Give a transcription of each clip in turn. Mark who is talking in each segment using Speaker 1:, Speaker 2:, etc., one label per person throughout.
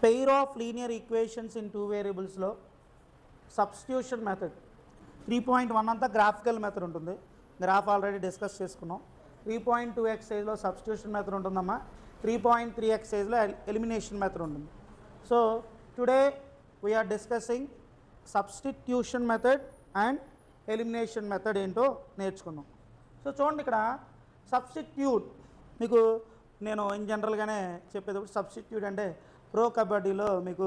Speaker 1: Pair of linear equations in 2 వేరియబుల్స్లో substitution method 3.1 అంతా graphical method ఉంటుంది. గ్రాఫ్ ఆల్రెడీ డిస్కస్ చేసుకున్నాం. 3.2 ఎక్సైజ్లో సబ్స్టిట్యూషన్ మెథడ్ ఉంటుందమ్మా. 3.3 ఎక్సైజ్లో ఎలిమినేషన్ మెథడ్ ఉంటుంది. So today we're discussing substitution method and elimination method ఏంటో నేర్చుకున్నాం. సో చూడండి, ఇక్కడ సబ్స్టిట్యూట్ మీకు నేను ఇన్ జనరల్గానే చెప్పేటప్పుడు సబ్స్టిట్యూట్ అంటే ప్రో కబడ్డీలో మీకు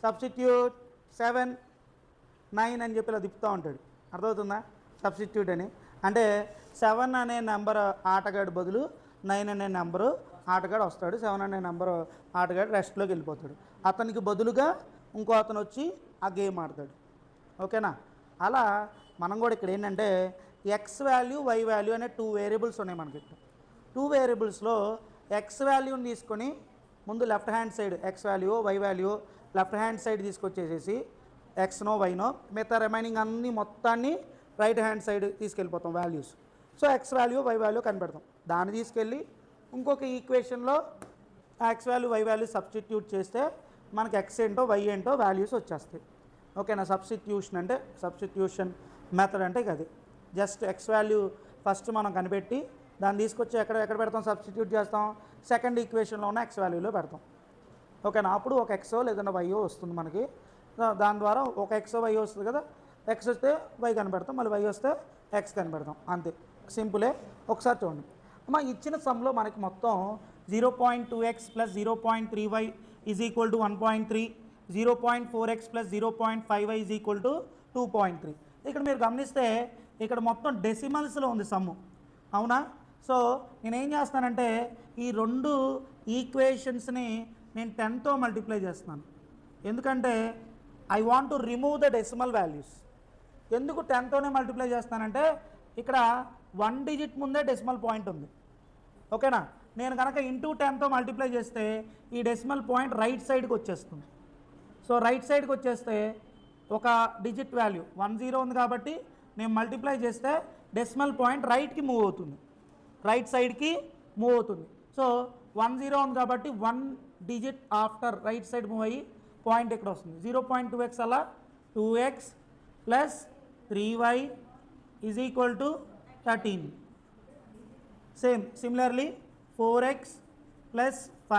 Speaker 1: సబ్స్టిట్యూట్ 7, 9 అని చెప్పి ఇలా తిప్పుతూ ఉంటాడు. అర్థమవుతుందా? సబ్స్టిట్యూట్ అని అంటే 7 అనే నెంబర్ ఆటగాడు బదులు 9 అనే నెంబరు ఆటగాడు వస్తాడు. 7 అనే నెంబరు ఆటగాడు రెస్ట్లోకి వెళ్ళిపోతాడు. అతనికి బదులుగా ఇంకో అతను వచ్చి ఆ గేమ్ ఆడతాడు. ఓకేనా? అలా మనం కూడా ఇక్కడ ఏంటంటే ఎక్స్ వాల్యూ, వై వాల్యూ అనే 2 వేరియబుల్స్ ఉన్నాయి మనకి. 2 వేరియబుల్స్లో ఎక్స్ వాల్యూని తీసుకొని ముందు left hand side x value, y value left hand side తీసుకొచ్చేసేసి ఎక్స్నో వైనో మిగతా రిమైనింగ్ అన్ని మొత్తాన్ని రైట్ హ్యాండ్ సైడ్ తీసుకెళ్ళిపోతాం values. So x value, y value కనిపెడతాం. దాన్ని తీసుకెళ్ళి ఇంకొక ఈక్వేషన్లో x value, y value substitute చేస్తే మనకి ఎక్స్ ఏంటో, వై ఏంటో వాల్యూస్ వచ్చేస్తాయి. ఓకేనా? సబ్స్టిట్యూషన్ అంటే సబ్స్టిట్యూషన్ మెథడ్ అంటే అది జస్ట్ ఎక్స్ వాల్యూ ఫస్ట్ మనం కనిపెట్టి దాన్ని తీసుకొచ్చి ఎక్కడ పెడతాం, సబ్స్టిట్యూట్ చేస్తాం, సెకండ్ ఈక్వేషన్లో ఉన్న ఎక్స్ వాల్యూలో పెడతాం. ఓకేనా? అప్పుడు ఒక ఎక్సో లేదంటే వైయో వస్తుంది మనకి. దాని ద్వారా ఒక ఎక్సో వైయో వస్తుంది కదా. ఎక్స్ వస్తే వై కనిపెడతాం, మళ్ళీ వై వస్తే ఎక్స్ కనిపెడతాం. అంతే, సింపులే. ఒకసారి చూడండి అమ్మా, ఇచ్చిన సమ్లో మనకి మొత్తం 0.2x + 0.3y = 1.3, 0.4x + 0.5y = 2.3. ఇక్కడ మీరు గమనిస్తే ఇక్కడ మొత్తం డెసిమల్స్లో ఉంది సమ్ము. అవునా? సో నేనేం చేస్తానంటే ఈ 2 ఈక్వేషన్స్ని నేను 10తో మల్టిప్లై చేస్తున్నాను. ఎందుకంటే I want to remove the decimal values. ఎందుకు 10తోనే మల్టిప్లై చేస్తానంటే ఇక్కడ 1 డిజిట్ ముందే డెసిమల్ పాయింట్ ఉంది. ఓకేనా? నేను కనుక ఇంటూ 10తో మల్టిప్లై చేస్తే ఈ డెసిమల్ పాయింట్ రైట్ సైడ్కి వచ్చేస్తుంది. సో రైట్ సైడ్కి వచ్చేస్తే ఒక డిజిట్ వాల్యూ 10 ఉంది కాబట్టి నేను మల్టిప్లై చేస్తే డెసిమల్ పాయింట్ రైట్కి మూవ్ అవుతుంది, రైట్ సైడ్కి మూవ్ అవుతుంది. సో 10 ఉంది కాబట్టి 1 digit after right side move అయ్యి పాయింట్ ఇక్కడ వస్తుంది. 0.2x అలా 2x + 3y = 13. Similarly 4x + 5